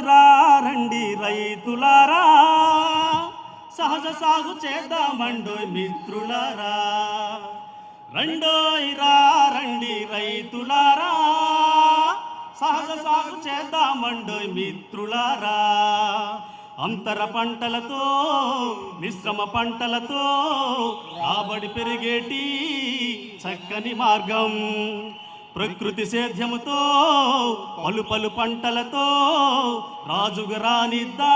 రా రండి రైతులారా, సహజ సాగు చేద్దామండోయ్ మిత్రులారా. రండోయ్ రా రండి రైతులారా, సహజ సాగు చేద్దామండోయ్ మిత్రులారా. అంతర పంటలతో మిశ్రమ పంటలతో రాబడి పెరిగేటి చక్కని మార్గం, ప్రకృతి సేద్యముతో పలు పలు పంటలతో రాజుగా రానిద్దా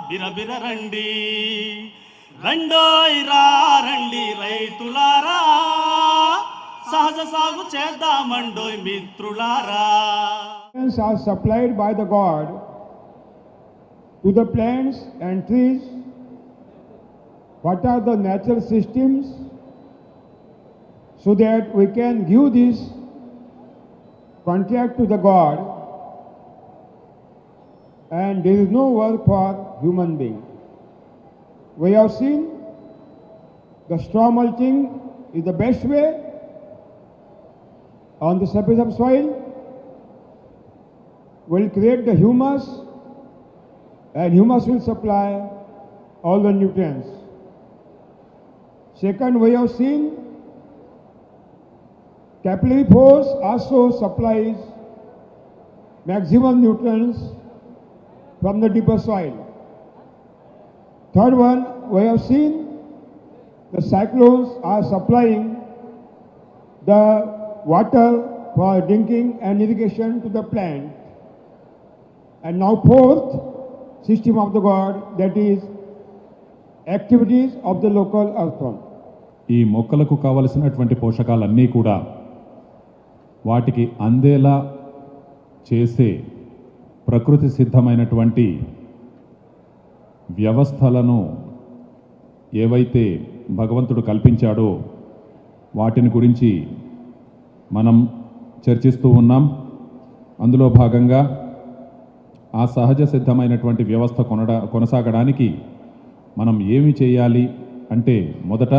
బిరబిర రండి. రండోయ్ రా రండి రైతులారా, సహజ సాగు చేద్దామండోయ్ మిత్రులారా. Are supplied by the God to the plants and trees. What are the natural systems so that we can give this contract to the God, and there is no work for human being. We have seen the straw mulching is the best way on the surface of soil, will create the humus, and humus will supply all the nutrients. Second, we have seen capillary force also supplies maximum nutrients from the deeper soil. Third one, we have seen the cyclones are supplying the water for drinking and irrigation to the plant. And now fourth system of the God, that is activities of the local earthworm. ఈ మొక్కలకు కావలసినటువంటి పోషకాలన్నీ కూడా వాటికి అందేలా చేసే ప్రకృతి సిద్ధమైనటువంటి వ్యవస్థలను ఏవైతే భగవంతుడు కల్పించాడో వాటిని గురించి మనం చర్చిస్తూ ఉన్నాం. అందులో భాగంగా ఆ సహజ సిద్ధమైనటువంటి వ్యవస్థ కొనసాగడానికి మనం ఏమి చేయాలి అంటే, మొదట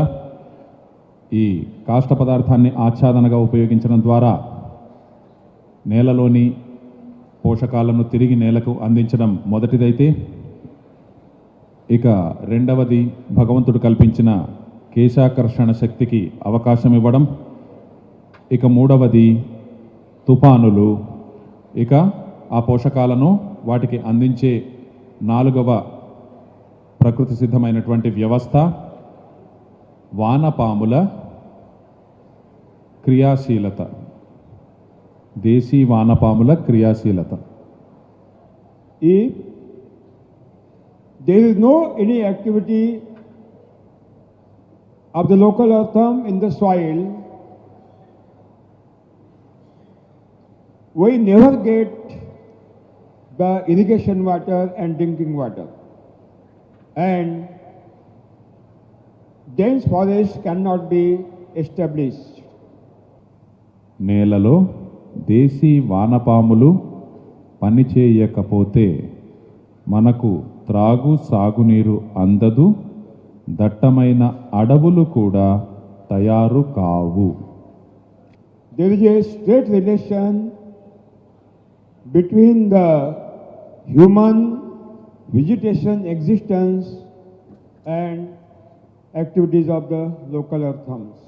ఈ కాష్ట పదార్థాన్ని ఆచ్ఛాదనగా ఉపయోగించడం ద్వారా నేలలోని పోషకాలను తిరిగి నేలకు అందించడం మొదటిదైతే, ఇక రెండవది భగవంతుడు కల్పించిన కేశాకర్షణ శక్తికి అవకాశం ఇవ్వడం, ఇక మూడవది తుఫానులు, ఇక ఆ పోషకాలను వాటికి అందించే నాలుగవ ప్రకృతి సిద్ధమైనటువంటి వ్యవస్థ వానపాముల క్రియాశీలత, దేశీ వానపాముల క్రియాశీలత. If there is no any activity of the local earthworm in the soil, we never get the irrigation water and drinking water, and dense forest cannot be established. నేలలో దేశీ వానపాములు పనిచేయకపోతే మనకు త్రాగు సాగునీరు అందదు, దట్టమైన అడవులు కూడా తయారు కావు. There is a straight relation between the human vegetation existence and activities of the local earthworms.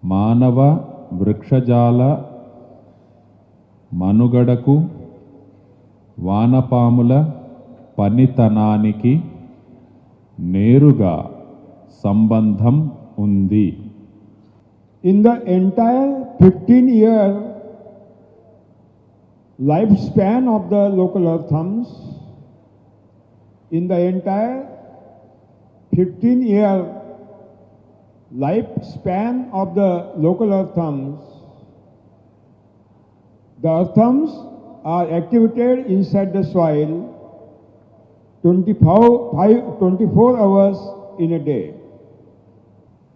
మానవ వృక్షజాల మనుగడకు వానపాముల పనితనానికి నేరుగా సంబంధం ఉంది. In the entire 15-year lifespan of the local earthworms, in the entire 15-year lifespan of the local earthworms, the earthworms are activated inside the soil 24 hours in a day.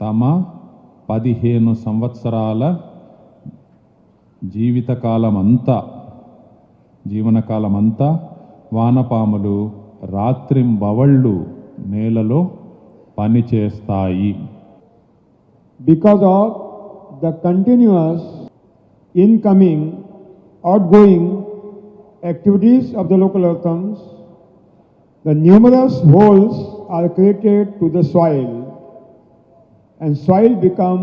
తమ 15 సంవత్సరాల జీవనకాలమంతా వానపాములు రాత్రింబవళ్ళు నేలలో పనిచేస్తాయి. Because of the continuous incoming, outgoing activities of the local earthworms, the numerous holes are created to the soil and soil become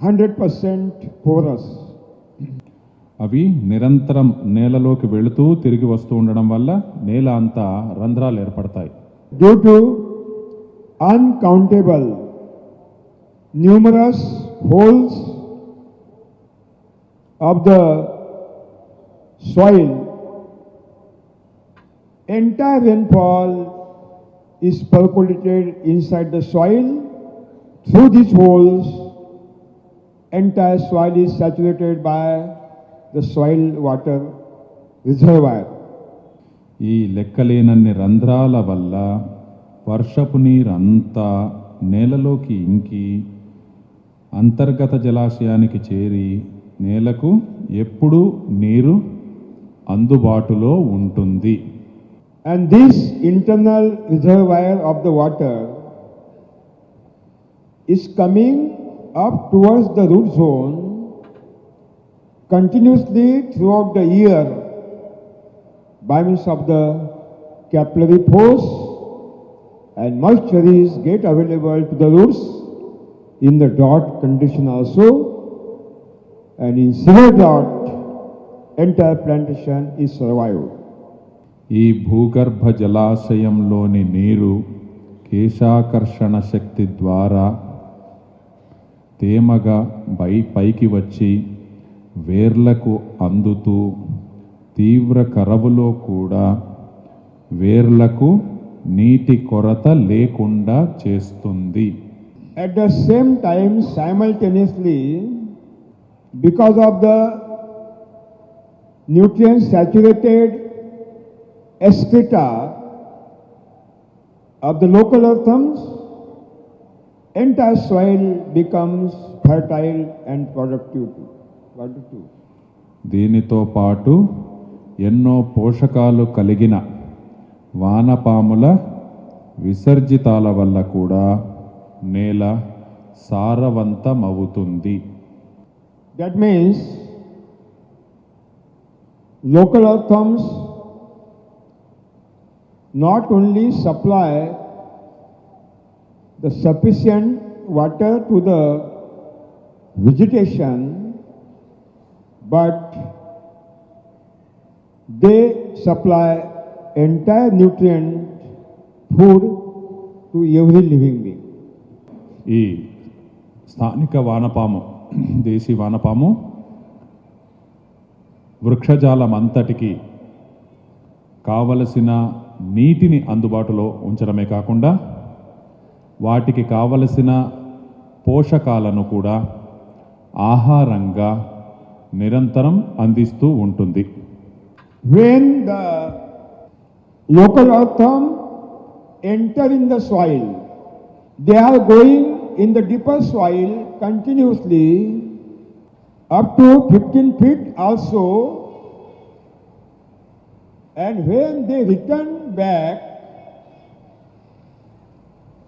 100% porous. అవి నిరంతరం నేలలోకి వెళుతూ తిరిగి వస్తూ ఉండడం వల్ల నేల అంతా రంధ్రాలు ఏర్పడతాయి. Due to uncountable numerous holes of the soil, entire rainfall is percolated inside the soil. Through these holes, entire soil is saturated by the soil water reservoir. ఈ లెక్కలేనన్ని రంధ్రాల వల్ల వర్షపు నీరంతా నేలలోకి ఇంకి అంతర్గత జలాశయానికి చేరి నేలకు ఎప్పుడూ నీరు అందుబాటులో ఉంటుంది. And this internal reservoir of the water is coming up towards the root zone continuously throughout the year by means of the capillary force, and moisturies get available to the roots in the drought condition also, and in severe drought entire plantation is survived. ఈ భూగర్భ జలాశయంలోని నీరు కేశాకర్షణ శక్తి ద్వారా తేమగా పైకి వచ్చి వేర్లకు అందుతూ తీవ్ర కరవులో కూడా వేర్లకు నీటి కొరత లేకుండా చేస్తుంది. At the same time, simultaneously, because of the nutrient saturated excreta of the local earthworms, entire soil becomes fertile and productive. దీనితో పాటు ఎన్నో పోషకాలు కలిగిన వానపాముల విసర్జితాల వల్ల కూడా నేల సారవంతమవుతుంది. That means local earthworms not only supply the sufficient water to the vegetation, but they supply entire nutrient food to every living being. ఈ స్థానిక వానపాము దేశీ వానపాము వృక్షజాలం అంతటికి కావలసిన నీటిని అందుబాటులో ఉంచడమే కాకుండా వాటికి కావలసిన పోషకాలను కూడా ఆహారంగా నిరంతరం అందిస్తూ ఉంటుంది. When the local earthworm enter in the soil, they are going in the deeper soil continuously up to 15 feet also, and when they return back,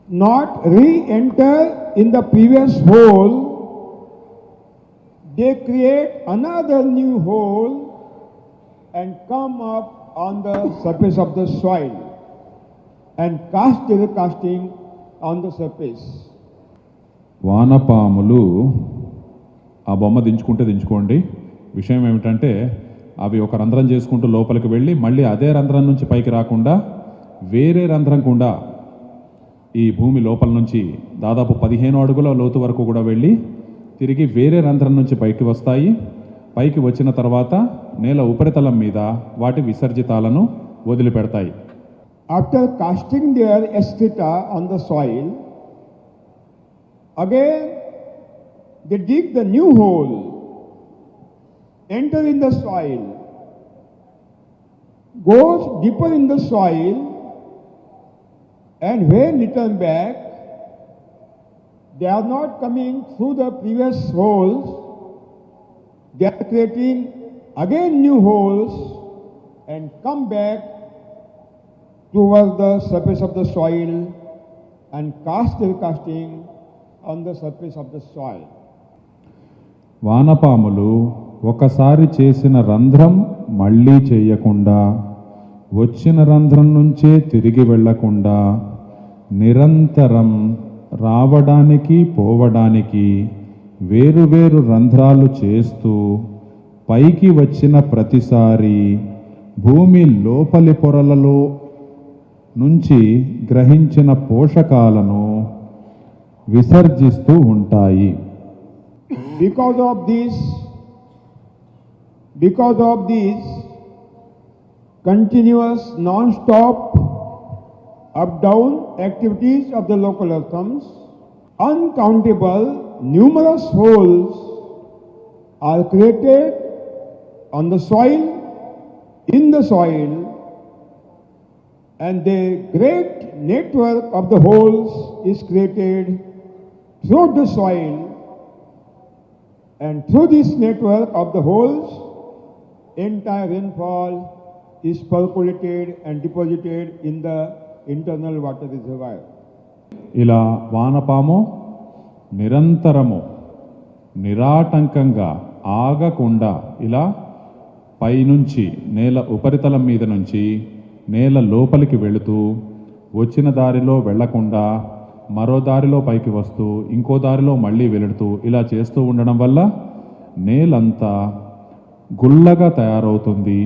not re-enter in the previous hole, they create another new hole and come up on the surface of the soil and cast their casting on the surface. వానపాములు ఆ బొమ్మ దించుకోండి. విషయం ఏమిటంటే అవి ఒక రంధ్రం చేసుకుంటూ లోపలికి వెళ్ళి మళ్ళీ అదే రంధ్రం నుంచి పైకి రాకుండా వేరే రంధ్రం గుండా ఈ భూమి లోపల నుంచి దాదాపు 15 అడుగుల లోతు వరకు కూడా వెళ్ళి తిరిగి వేరే రంధ్రం నుంచి పైకి వస్తాయి. పైకి వచ్చిన తర్వాత నేల ఉపరితలం మీద వాటి విసర్జితాలను వదిలిపెడతాయి. After casting their excreta on the soil, again they dig the new hole, enter in the soil, goes deeper in the soil, and when return back, they are not coming through the previous holes, they are creating again new holes and come back towards the surface of the soil and cast their casting on the surface of the soil. వానపాములు ఒకసారి చేసిన రంధ్రం మళ్ళీ చేయకుండా, వచ్చిన రంధ్రం నుంచే తిరిగి వెళ్ళకుండా నిరంతరం రావడానికి పోవడానికి వేరువేరు రంధ్రాలు చేస్తూ పైకి వచ్చిన ప్రతిసారి భూమి లోపలి పొరలలో నుంచి గ్రహించిన పోషకాలను విసర్జిస్తూ ఉంటాయి. Because of these continuous non-stop up-down activities of the local earthworms, uncountable numerous holes are created on the soil, in the soil, and the great network of the holes is created through the soil, and through this network of the holes, entire rainfall is percolated and deposited in the internal water reservoir. ఇలా వానపాము నిరంతరము నిరాటంకంగా ఆగకుండా ఇలా పైనుంచి నేల ఉపరితలం మీద నుంచి నేల లోపలికి వెళుతూ వచ్చిన దారిలో వెళ్లకుండా మరో దారిలో పైకి వస్తూ ఇంకో దారిలో మళ్ళీ వెళుతూ ఇలా చేస్తూ ఉండడం వల్ల నేలంతా గుల్లగా తయారవుతుంది,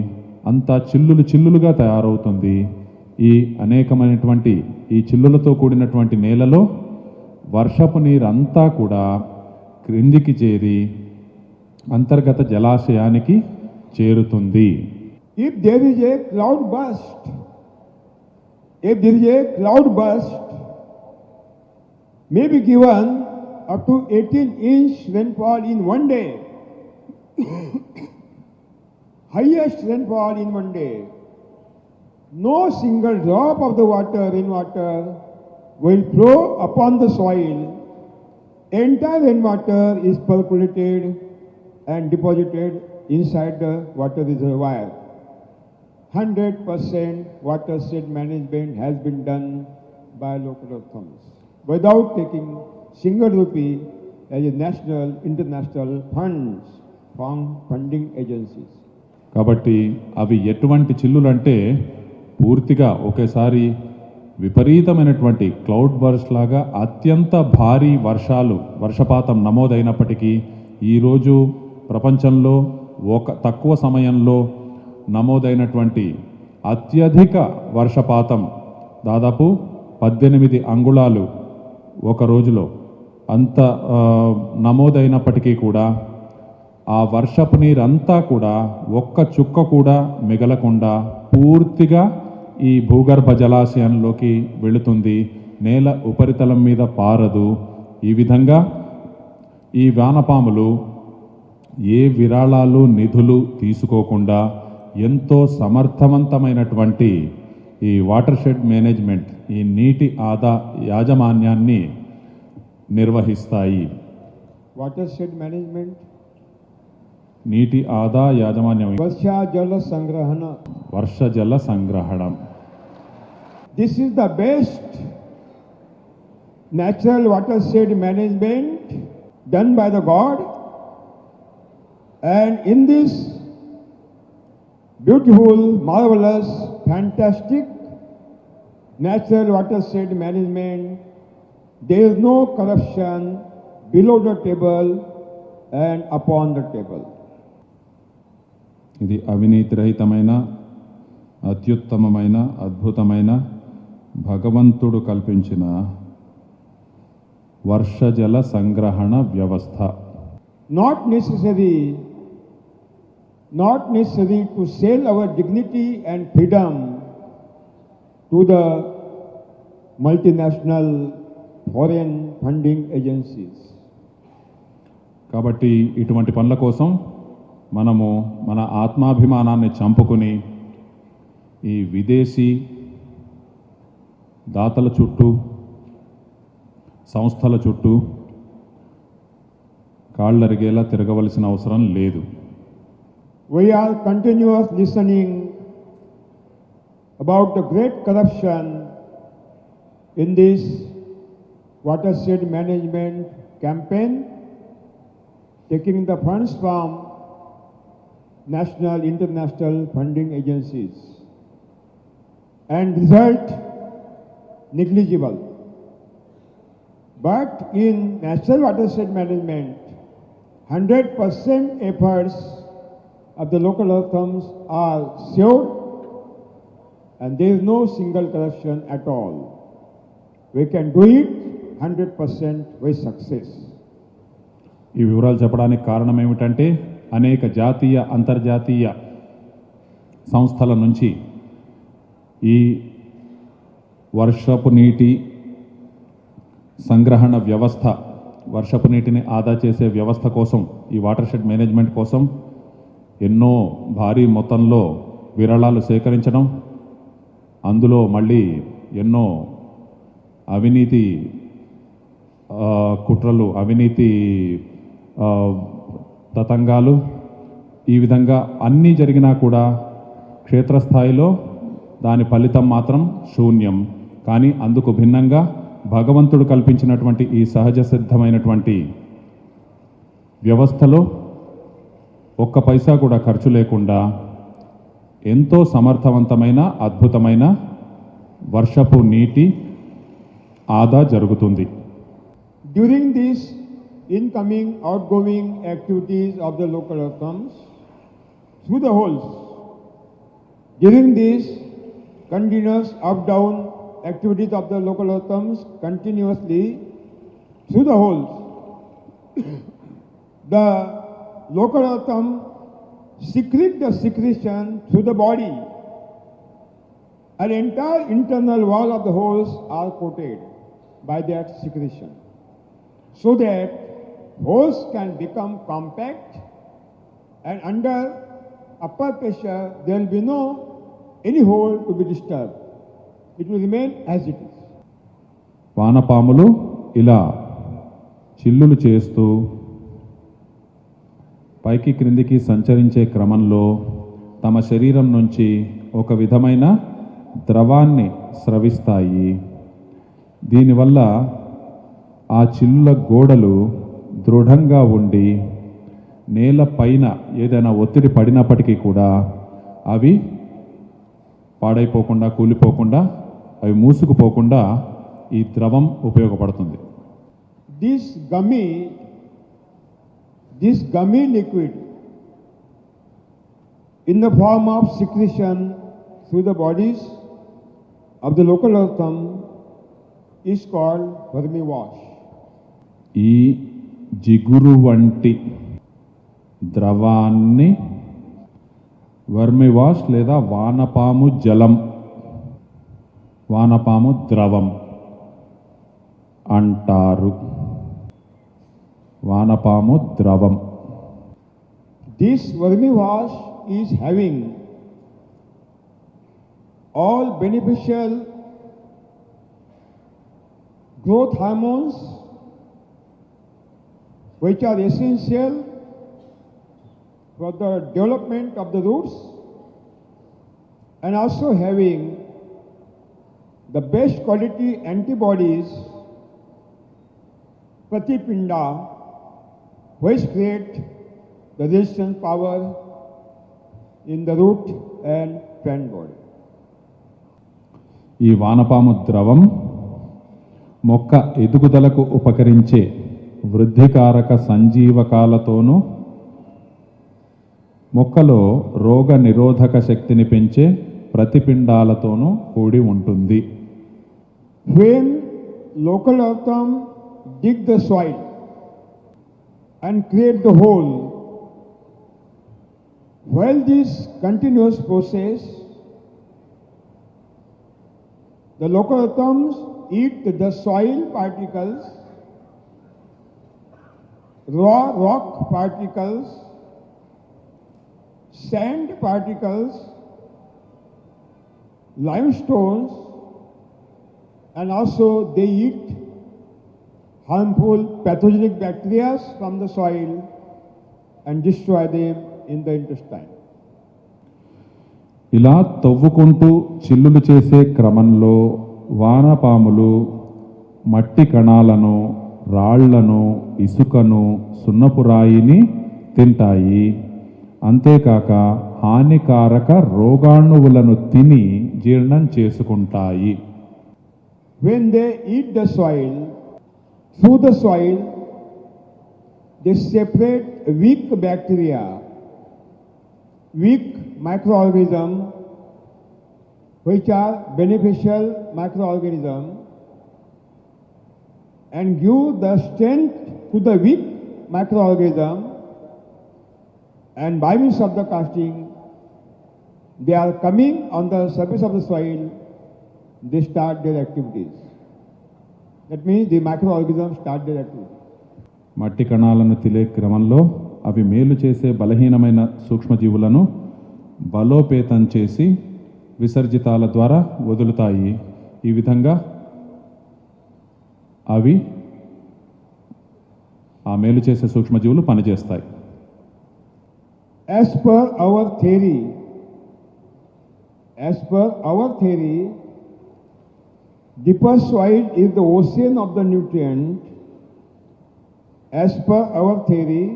అంతా చిల్లులుగా తయారవుతుంది. ఈ అనేకమైనటువంటి ఈ చిల్లులతో కూడినటువంటి నేలలో వర్షపు నీరంతా కూడా క్రిందికి చేరి అంతర్గత జలాశయానికి చేరుతుంది. If there is a cloud burst may be given up to 18-inch rainfall in one day, highest rainfall in one day, no single drop of the rainwater will flow upon the soil. Entire rainwater is percolated and deposited inside the water reservoir. 100% watershed management has been done by local earthworms without taking single rupee as a national, international funds from funding agencies. కాబట్టి అవి ఎటువంటి చిల్లులంటే పూర్తిగా ఒకేసారి విపరీతమైనటువంటి cloud burst లాగా అత్యంత భారీ వర్షపాతం నమోదైనప్పటికీ ఈరోజు ప్రపంచంలో తక్కువ సమయంలో నమోదైనటువంటి అత్యధిక వర్షపాతం దాదాపు 18 అంగుళాలు ఒక రోజులో అంత నమోదైనప్పటికీ కూడా ఆ వర్షపు నీరంతా కూడా ఒక్క చుక్క కూడా మిగలకుండా పూర్తిగా ఈ భూగర్భ జలాశయంలోకి వెళుతుంది, నేల ఉపరితలం మీద పారదు. ఈ విధంగా ఈ వానపాములు ఏ విరాళాలు నిధులు తీసుకోకుండా ఎంతో సమర్థవంతమైనటువంటి ఈ వాటర్ షెడ్ మేనేజ్మెంట్, ఈ నీటి యాజమాన్యాన్ని నిర్వహిస్తాయి. వాటర్ షెడ్ మేనేజ్మెంట్, నీటి యాజమాన్యం, వర్ష జల సంగ్రహణం. This is the best natural watershed management done by the God, and in this beautiful, marvelous, fantastic natural watershed management, there is no corruption below the table and upon the table. ఇది అవినీతి రహితమైన అత్యుత్తమమైన అద్భుతమైన భగవంతుడు కల్పించిన వర్షజల సంగ్రహణ వ్యవస్థ. Not necessary to sell our dignity and freedom to the multinational foreign funding agencies. కాబట్టి ఇటువంటి పనుల కోసం మనము మన ఆత్మాభిమానాన్ని చంపుకుని ఈ విదేశీ దాతల చుట్టూ సంస్థల చుట్టూ కాళ్ళరిగేలా తిరగవలసిన అవసరం లేదు. We are continuously listening about the great corruption in this watershed management campaign, taking the funds from national, international funding agencies, and result negligible. But in natural watershed management, 100% efforts of the local authorities are sure, and there is no single corruption at all. We can do it 100% with success. ఈ వివరాలు చెప్పడానికి కారణం ఏమిటంటే అనేక జాతీయ అంతర్జాతీయ సంస్థల నుంచి ఈ వర్షపు నీటి సంగ్రహణ వ్యవస్థ, వర్షపు నీటిని ఆదా చేసే వ్యవస్థ కోసం, ఈ వాటర్ షెడ్ మేనేజ్మెంట్ కోసం ఎన్నో భారీ మొత్తంలో విరాళాలు సేకరించడం, అందులో మళ్ళీ ఎన్నో అవినీతి కుట్రలు, అవినీతి తతంగాలు, ఈ విధంగా అన్నీ జరిగినా కూడా క్షేత్రస్థాయిలో దాని ఫలితం మాత్రం శూన్యం. కానీ అందుకు భిన్నంగా భగవంతుడు కల్పించినటువంటి ఈ సహజ సిద్ధమైనటువంటి వ్యవస్థలో ఒక్క పైసా కూడా ఖర్చు లేకుండా ఎంతో సమర్థవంతమైన అద్భుతమైన వర్షపు నీటి ఆదా జరుగుతుంది. During these incoming, outgoing activities of the local authorities through the holes, during these continuous up-down activities of the local authorities continuously through the holes, the local authority secrete the secretion through the body, and entire internal wall of the holes are coated by that secretion, so that holes can become compact, and under upper pressure there will be no any hole to be disturbed. It will remain as it is. వానపాములు ఇలా చిల్లులు చేస్తూ పైకి క్రిందికి సంచరించే క్రమంలో తమ శరీరం నుంచి ఒక విధమైన ద్రవాన్ని స్రవిస్తాయి. దీనివల్ల ఆ చిల్లుల గోడలు దృఢంగా ఉండి నేల పైన ఏదైనా ఒత్తిడి పడినప్పటికీ కూడా అవి పాడైపోకుండా, కూలిపోకుండా, అవి మూసుకుపోకుండా ఈ ద్రవం ఉపయోగపడుతుంది. This gummy liquid in the form of secretion through the bodies of the local authority is called vermiwash. ఈ జిగురు వంటి ద్రవాన్ని వర్మివాష్ లేదా వానపాము జలం, వానపాము ద్రవం అంటారు. వానపాము ద్రవం. This vermiwash is having all beneficial growth hormones which are essential for the development of the roots, and also having the best quality antibodies, pratipinda, which create the resistance power in the root and plant body. ఈ వానపాము ద్రవం మొక్క ఎదుగుదలకు ఉపకరించే వృద్ధికారక సంజీవకాలతోనూ మొక్కలో రోగ నిరోధక శక్తిని పెంచే ప్రతిపిండాలతోనూ కూడి ఉంటుంది. When local authorities dig the soil and create the hole, while this continuous process, the local authorities eat the soil particles, raw rock particles, sand particles, limestones, and also they eat harmful pathogenic bacteria from the soil and destroy them in the intestine. ఇలా తవ్వుకుంటూ చిల్లులు చేసే క్రమంలో వానపాములు మట్టి కణాలను, రాళ్లను, ఇసుకను, సున్నపు రాయిని తింటాయి. అంతేకాక హానికారక రోగాణువులను తిని జీర్ణం చేసుకుంటాయి. When they eat the soil, through the soil, they separate weak bacteria, weak microorganisms, which are beneficial microorganisms, and give the strength to the weak microorganism, and by means of the casting, they are coming on the surface of the soil, they start their activities. That means the microorganisms start their activities. మట్టి కణాలను తినే క్రమంలో అవి మేలు చేసే బలహీనమైన సూక్ష్మజీవులను బలోపేతం చేసి విసర్జితాల ద్వారా వదులుతాయి. ఈ విధంగా అవి ఆ మేలు చేసే సూక్ష్మజీవులు పనిచేస్తాయి. As per our theory, deeper soil is the ocean of the nutrient. As per our theory,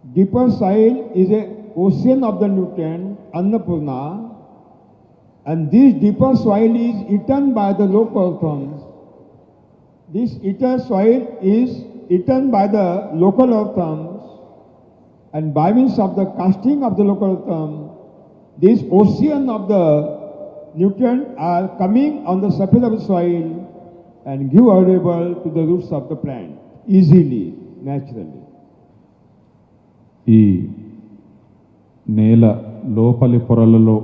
deeper soil is a ocean of the nutrient, Annapurna, and this deeper soil is eaten by the local earthworms. This eater soil is eaten by the local earthworms, and by means of the casting of the local earthworm, this ocean of the nutrients are coming on the surface of the soil and give available to the roots of the plant easily, naturally. ఈ నేల లోపలి పొరలలో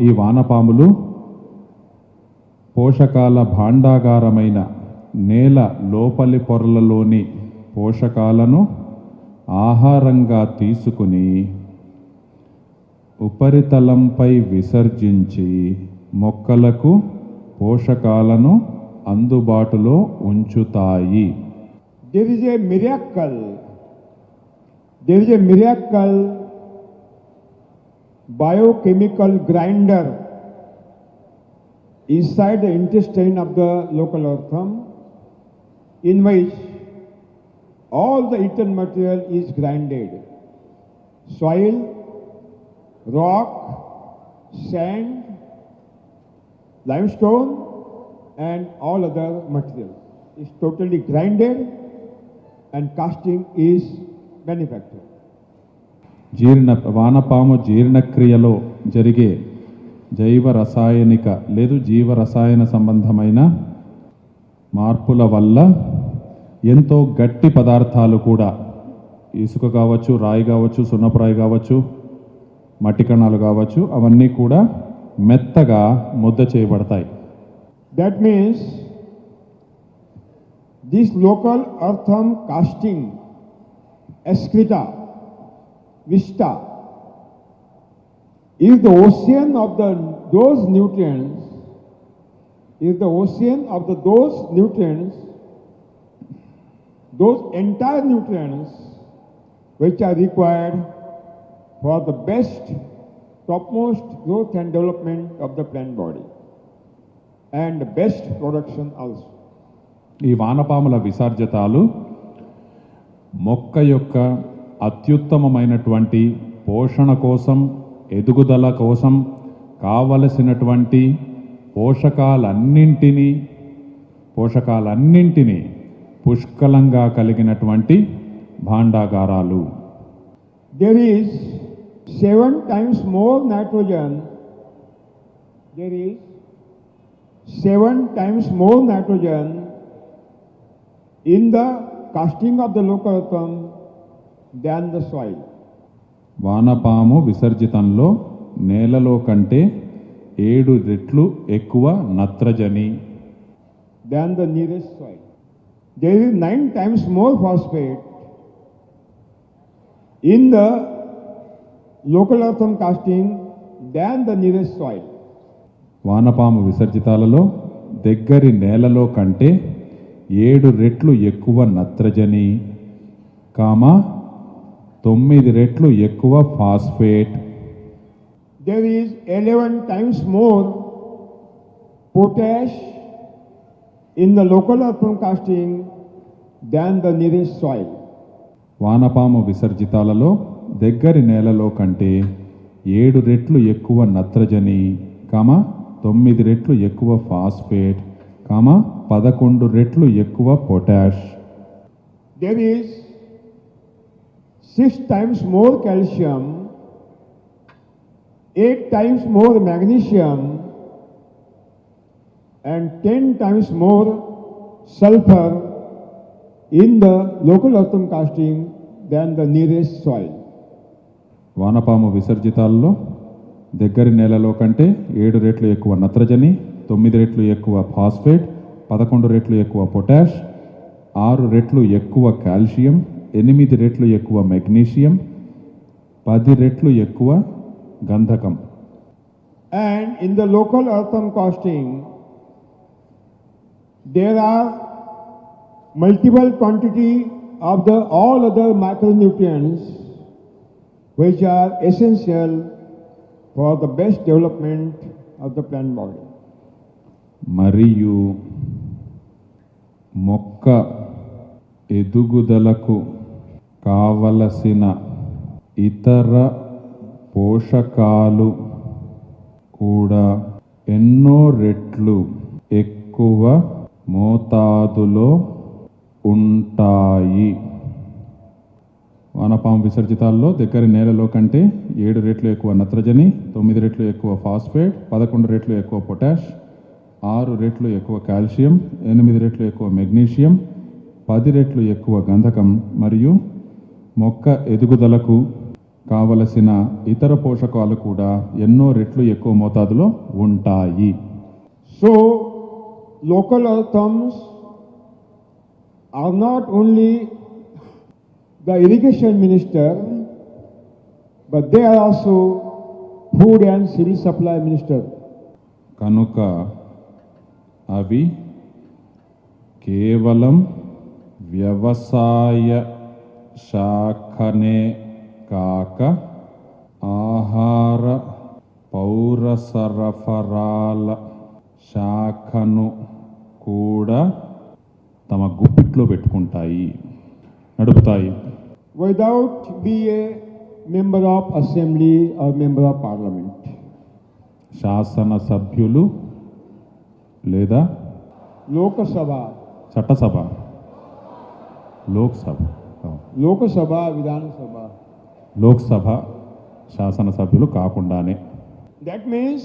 ఈ వానపాములు పోషకాల భాండాగారమైన నేల లోపలి పొరలలోని పోషకాలను ఆహారంగా తీసుకుని ఉపరితలంపై విసర్జించి మొక్కలకు పోషకాలను అందుబాటులో ఉంచుతాయి. There is a miracle biochemical grinder inside the intestine of the local earthworm, in which all the eaten material is grinded. Soil, rock, sand, limestone, and all other material is totally grinded, and casting is manufactured. వానపాము జీర్ణక్రియలో జరిగే జైవ రసాయనిక లేదు జీవ రసాయన సంబంధమైన మార్పుల వల్ల ఎంతో గట్టి పదార్థాలు కూడా ఇసుక కావచ్చు, రాయి కావచ్చు, సున్నపురాయి కావచ్చు, మట్టి కణాలు కావచ్చు, అవన్నీ కూడా మెత్తగా ముద్ద చేయబడతాయి. That means this local earthworm casting, excreta, vista, is the ocean of those nutrients, those entire nutrients which are required for the best, topmost growth and development of the plant body and the best production also. ఈ వానపాముల విసర్జితాలు మొక్క యొక్క అత్యుత్తమమైనటువంటి పోషణ కోసం, ఎదుగుదల కోసం కావలసినటువంటి పోషకాలన్నింటినీ పుష్కలంగా కలిగినటువంటి భాండాగారాలు. There is 7 times more nitrogen. In the casting of the local earthworm than the soil. వానపాము విసర్జితంలో నేలలో కంటే 7 రెట్లు ఎక్కువ నత్రజని. Than the nearest soil. There is 9 times more phosphate in the local earthworm casting than the nearest soil. వానపాము విసర్జితాలలో దగ్గరి నేలలో కంటే 7 రెట్లు ఎక్కువ నత్రజని, 9 రెట్లు ఎక్కువ phosphate. There is 11 times more potash in the local earthworm casting than the nearest soil. వానపాము విసర్జితాలలో దగ్గరి నేలలో కంటే 7 రెట్లు ఎక్కువ నత్రజని, 9 రెట్లు ఎక్కువ ఫాస్ఫేట్, 11 రెట్లు ఎక్కువ potash. There is 6 times more calcium, 8 times more magnesium, and 10 times more sulfur in the local earthen casting than the nearest soil. వానపాము విసర్జితాల్లో దగ్గరి నేలలో కంటే 7 రెట్లు ఎక్కువ నత్రజని, 9 రెట్లు ఎక్కువ ఫాస్ఫేట్, 11 రెట్లు ఎక్కువ పొటాష్, 6 రెట్లు ఎక్కువ కాల్షియం, 8 రెట్లు ఎక్కువ మెగ్నీషియం, 10 రెట్లు ఎక్కువ గంధకం. And in the local earthen casting, there are multiple quantity of the all other micronutrients which are essential for the best development of the plant body. మరియు మొక్క ఎదుగుదలకు కావలసిన ఇతర పోషకాలు కూడా ఎన్నో రెట్లు ఎక్కువ మోతాదులో ఉంటాయి. వానపాము విసర్జితాల్లో దగ్గరి నేలలో కంటే 7 రెట్లు ఎక్కువ నత్రజని, 9 రెట్లు ఎక్కువ ఫాస్ఫేట్, 11 రెట్లు ఎక్కువ పొటాష్, 6 రెట్లు ఎక్కువ కాల్షియం, 8 రెట్లు ఎక్కువ మెగ్నీషియం, 10 రెట్లు ఎక్కువ గంధకం మరియు మొక్క ఎదుగుదలకు కావలసిన ఇతర పోషకాలు కూడా ఎన్నో రెట్లు ఎక్కువ మోతాదులో ఉంటాయి. So, local earthworms are not only the irrigation minister, but they are also food and civil supply minister. కనుక అవి కేవలం వ్యవసాయ శాఖనే కాక ఆహార పౌర సరఫరాల శాఖను కూడా తమ గుప్పిట్లో పెట్టుకుంటాయి, నడుపుతాయి. Without be a member of assembly or member of parliament. శాసన సభ్యులు లేదా Lok Sabha, చట్టసభ, Lok Sabha, Lok Sabha, Vidhan Sabha. Lok Sabha శాసనసభ్యులు కాకుండానే. That means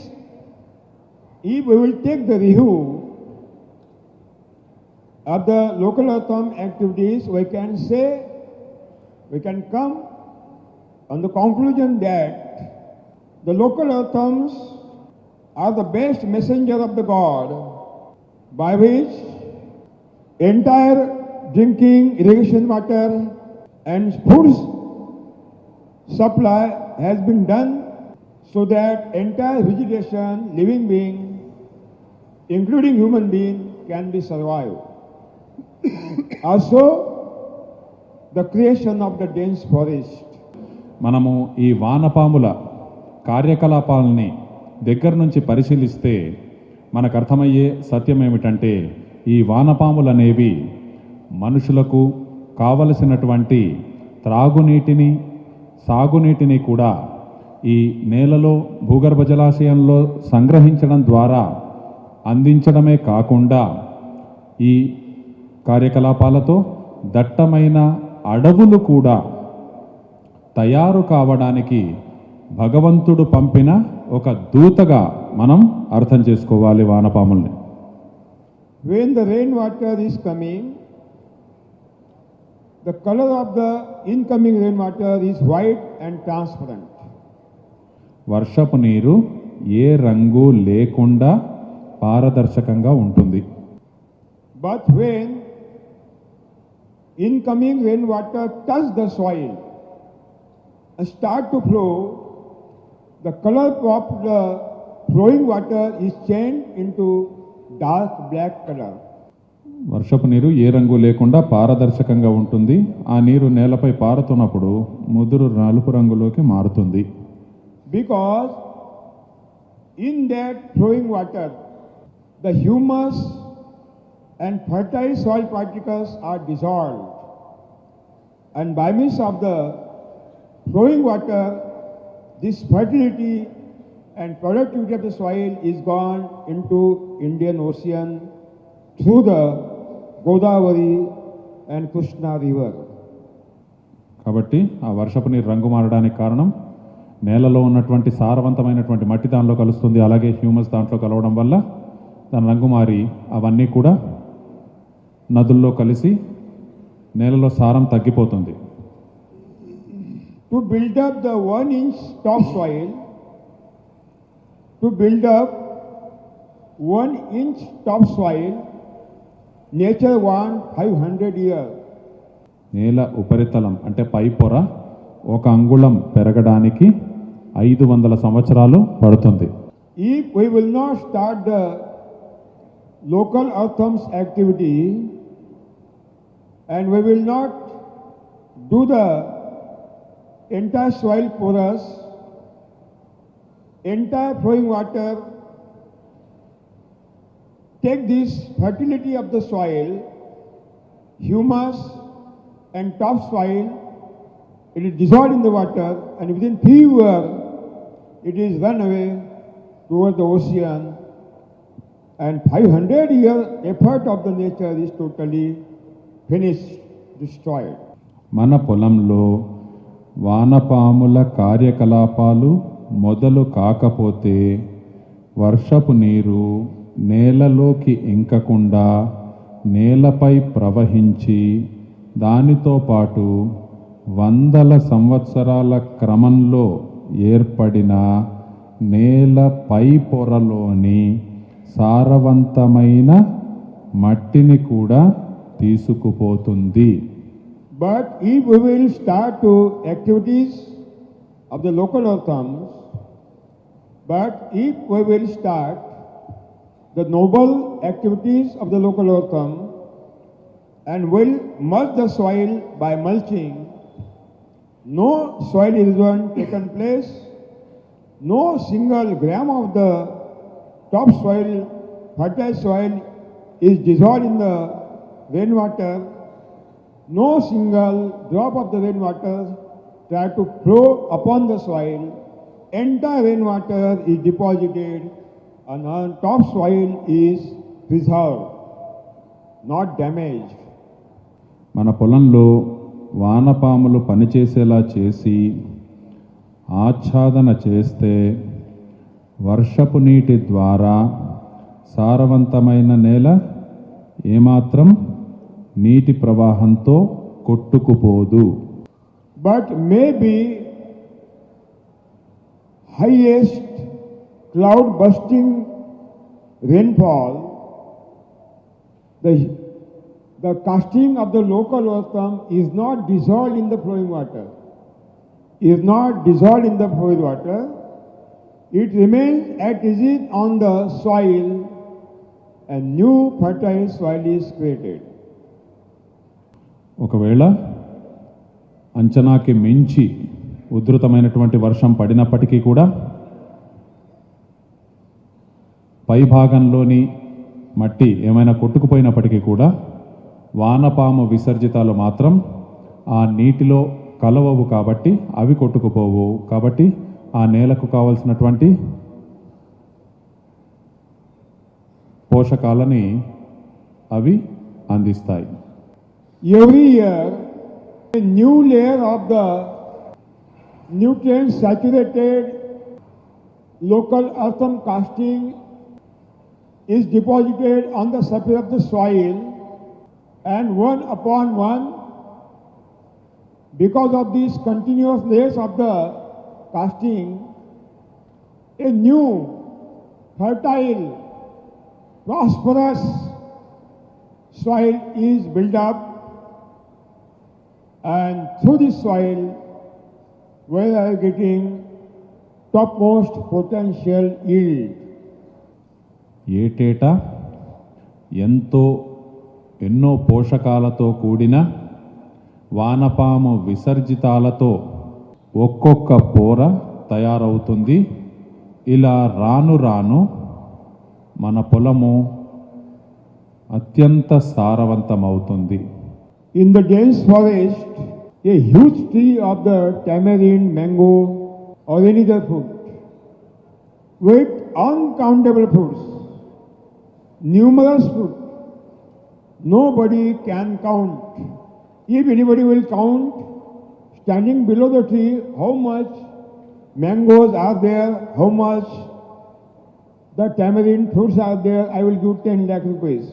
if we will take the review of the local earthworm activities, we can come on the conclusion that the local earthworms are the best messenger of the God by which entire drinking, irrigation water and food supply has been done so that entire vegetation, living being, including human being, can be survived. Also, the creation of the dense forest. మనము ఈ వానపాముల కార్యకలాపాలని దగ్గర నుంచి పరిశీలిస్తే మనకు అర్థమయ్యే సత్యం ఏమిటంటే ఈ వానపాములు అనేవి మనుషులకు కావలసినటువంటి త్రాగునీటిని, సాగునీటిని కూడా ఈ నేలలో భూగర్భ జలాశయంలో సంగ్రహించడం ద్వారా అందించడమే కాకుండా ఈ కార్యకలాపాలతో దట్టమైన అడవులు కూడా తయారు కావడానికి భగవంతుడు పంపిన ఒక దూతగా మనం అర్థం చేసుకోవాలి వానపాముల్ని. When the rainwater is coming, the color of the incoming rainwater is white and transparent. వర్షపు నీరు ఏ రంగు లేకుండా పారదర్శకంగా ఉంటుంది. But when incoming rainwater touch the soil and start to flow, the color of the flowing water is changed into dark black color. వర్షపు నీరు ఏ రంగు లేకుండా పారదర్శకంగా ఉంటుంది. ఆ నీరు నేలపై పారుతున్నప్పుడు ముదురు నలుపు రంగులోకి మారుతుంది. Because in that flowing water, the humus and fertile soil particles are dissolved and by means of the flowing water, this fertility and productivity of the soil is gone into Indian Ocean through the Godavari and Krishna river. కాబట్టి ఆ వర్షపు నీరు రంగు మారడానికి కారణం నేలలో ఉన్నటువంటి సారవంతమైనటువంటి మట్టి దానిలో కలుస్తుంది, అలాగే హ్యూమస్ దాంట్లో కలవడం వల్ల దాని రంగు మారి అవన్నీ కూడా నదుల్లో కలిసి నేలలో సారం తగ్గిపోతుంది. To build up the 1-inch topsoil, nature want 500 years. నేల ఉపరితలం అంటే పై పొర 1 అంగుళం పెరగడానికి 500 సంవత్సరాలు పడుతుంది. If we will not start the local earthworms activity and we will not do the entire soil porous, entire flowing water, take this fertility of the soil, humus and topsoil, it is dissolved in the water and within few years it is run away towards the ocean, and 500 years effort of the nature is totally finished, destroyed. మన పొలంలో వానపాముల కార్యకలాపాలు మొదలు కాకపోతే వర్షపు నీరు నేలలోకి ఇంకకుండా నేలపై ప్రవహించి దానితో పాటు వందల సంవత్సరాల క్రమంలో ఏర్పడిన నేల పై పొరలోని సారవంతమైన మట్టిని కూడా తీసుకుపోతుంది. But if we will start to activities of the local earthworms, the noble activities of the local earthworm and will mulch the soil by mulching, no soil erosion taken place, no single gram of the topsoil, fertile soil is dissolved in the rainwater, no single drop of the rainwater try to flow upon the soil, entire rainwater is deposited and our topsoil is preserved, not damaged. మన పొలంలో వానపాములు పనిచేసేలా చేసి ఆచ్ఛాదన చేస్తే వర్షపు నీటి ద్వారా సారవంతమైన నేల ఏమాత్రం నీటి ప్రవాహంతో కొట్టుకుపోదు. But maybe highest cloud bursting rainfall, the casting of the local earthworm is not dissolved in the flowing water. It remains as it is on the soil and new fertile soil is created. ఒకవేళ అంచనాకి మించి ఉధృతమైనటువంటి వర్షం పడినప్పటికీ కూడా పై భాగంలోని మట్టి ఏమైనా కొట్టుకుపోయినప్పటికీ కూడా వానపాము విసర్జితాలు మాత్రం ఆ నీటిలో కలవవు కాబట్టి అవి కొట్టుకుపోవు. కాబట్టి ఆ నేలకు కావలసినటువంటి పోషకాలని అవి అందిస్తాయి. Every year, a new layer of the nutrient saturated local earthen casting is deposited on the surface of the soil, and one upon one, because of these continuous layers of the casting, a new fertile, prosperous soil is built up, and through this soil we are getting topmost potential yield. ఏటేటా ఎన్నో పోషకాలతో కూడిన వానపాము విసర్జితాలతో ఒక్కొక్క పోర తయారవుతుంది. ఇలా రాను రాను మన పొలము అత్యంత సారవంతమవుతుంది. In the dense forest, a huge tree of the tamarind, mango, or any other fruit with uncountable fruits, numerous fruit. Nobody can count. If anybody will count, standing below the tree, how much mangoes are there, how much the tamarind fruits are there, I will give 10 lakh rupees.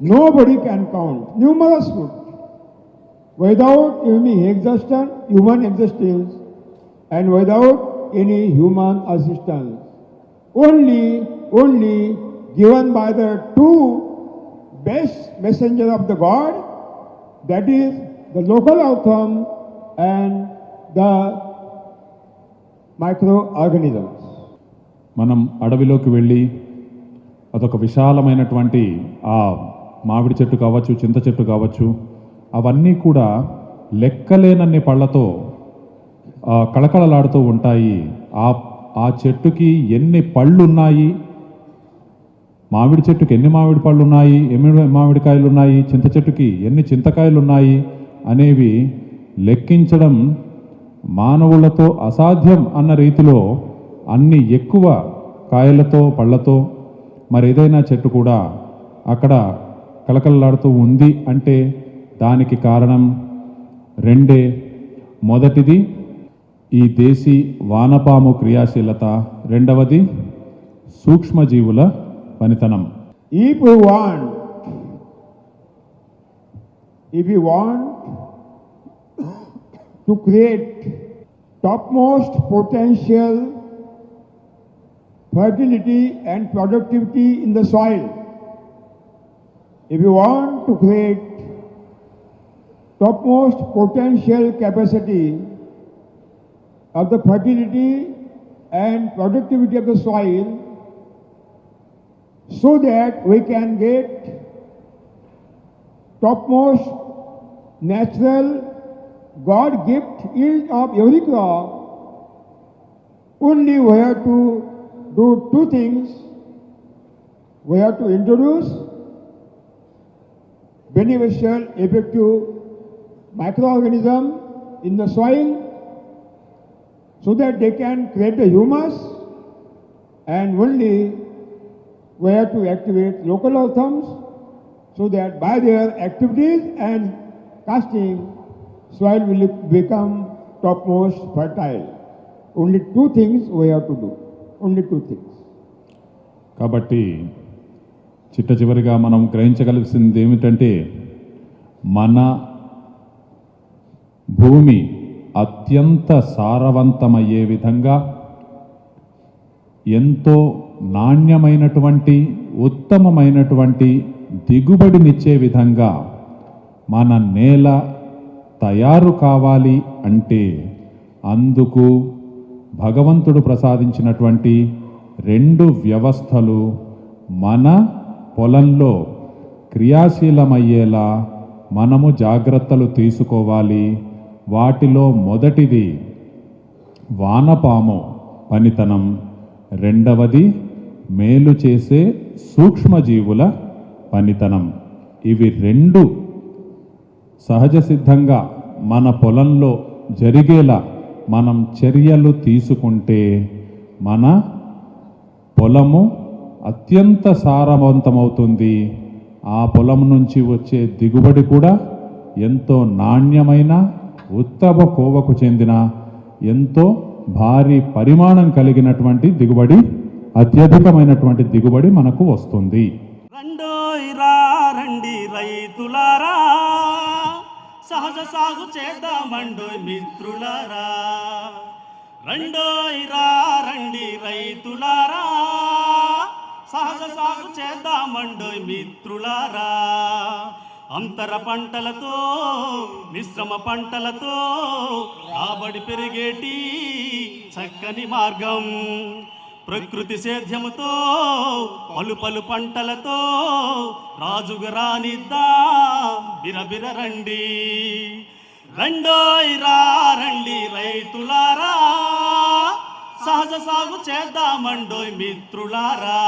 Nobody can count. Numerous fruit. Without any human existence and without any human assistance. Only given by the two best messenger of the God, that is the local author and the microorganisms. మనం అడవిలోకి వెళ్ళి అదొక విశాలమైనటువంటి ఆ మామిడి చెట్టు కావచ్చు, చింత చెట్టు కావచ్చు, అవన్నీ కూడా లెక్కలేనన్ని పళ్ళతో కళకళలాడుతూ ఉంటాయి. ఆ చెట్టుకి ఎన్ని పళ్ళు ఉన్నాయి, మామిడి చెట్టుకి ఎన్ని మామిడి పళ్ళు ఉన్నాయి, ఎన్ని మామిడికాయలు ఉన్నాయి, చింత చెట్టుకి ఎన్ని చింతకాయలు ఉన్నాయి అనేవి లెక్కించడం మానవులతో అసాధ్యం అన్న రీతిలో అన్ని ఎక్కువ కాయలతో పళ్ళతో మరి ఏదైనా చెట్టు కూడా అక్కడ కలకలలాడుతూ ఉంది అంటే దానికి కారణం రెండే. మొదటిది ఈ దేశీ వానపాము క్రియాశీలత, రెండవది సూక్ష్మజీవుల పనితనం. If you want to create topmost potential fertility and productivity in the soil, if you want to create topmost potential capacity of the fertility and productivity of the soil, so that we can get topmost natural God gift yield of every crop, only we have to do two things. We have to introduce beneficial, effective microorganism in the soil so that they can create the humus, and only we have to activate local earthworms so that by their activities and casting, soil will become topmost fertile. Only two things we have to do. Only two things. కాబట్టి చిట్ట చివరిగా మనం గ్రహించగలిసింది ఏమిటంటే మన భూమి అత్యంత సారవంతమయ్యే విధంగా, ఎంతో నాణ్యమైనటువంటి ఉత్తమమైనటువంటి దిగుబడినిచ్చే విధంగా మన నేల తయారు కావాలి అంటే అందుకు భగవంతుడు ప్రసాదించినటువంటి రెండు వ్యవస్థలు మన పొలంలో క్రియాశీలమయ్యేలా మనము జాగ్రత్తలు తీసుకోవాలి. వాటిలో మొదటిది వానపాము పనితనం, రెండవది మేలు చేసే సూక్ష్మజీవుల పనితనం. ఇవి రెండు సహజ సిద్ధంగా మన పొలంలో జరిగేలా మనం చర్యలు తీసుకుంటే మన పొలము అత్యంత సారవంతమవుతుంది. ఆ పొలం నుంచి వచ్చే దిగుబడి కూడా ఎంతో నాణ్యమైన, ఉత్తమ కోవకు చెందిన, ఎంతో భారీ పరిమాణం కలిగినటువంటి దిగుబడి, అత్యధికమైనటువంటి దిగుబడి మనకు వస్తుంది. రండి రైతులారా, సహజ సాగు చేద్దామండోయ్ మిత్రులారా. రండి రైతులారా, సహజ సాగు చేద్దామండోయ్ మిత్రులారా. అంతర పంటలతో, మిశ్రమ పంటలతో రాబడి పెరిగేటి చక్కని మార్గం. ప్రకృతి సేద్యముతో పలు పలు పంటలతో రాజుగా రానిద్దాం బిరబిర రండి. రండి రైతులారా, సహజ సాగు చేద్దామండోయ్ మిత్రులారా.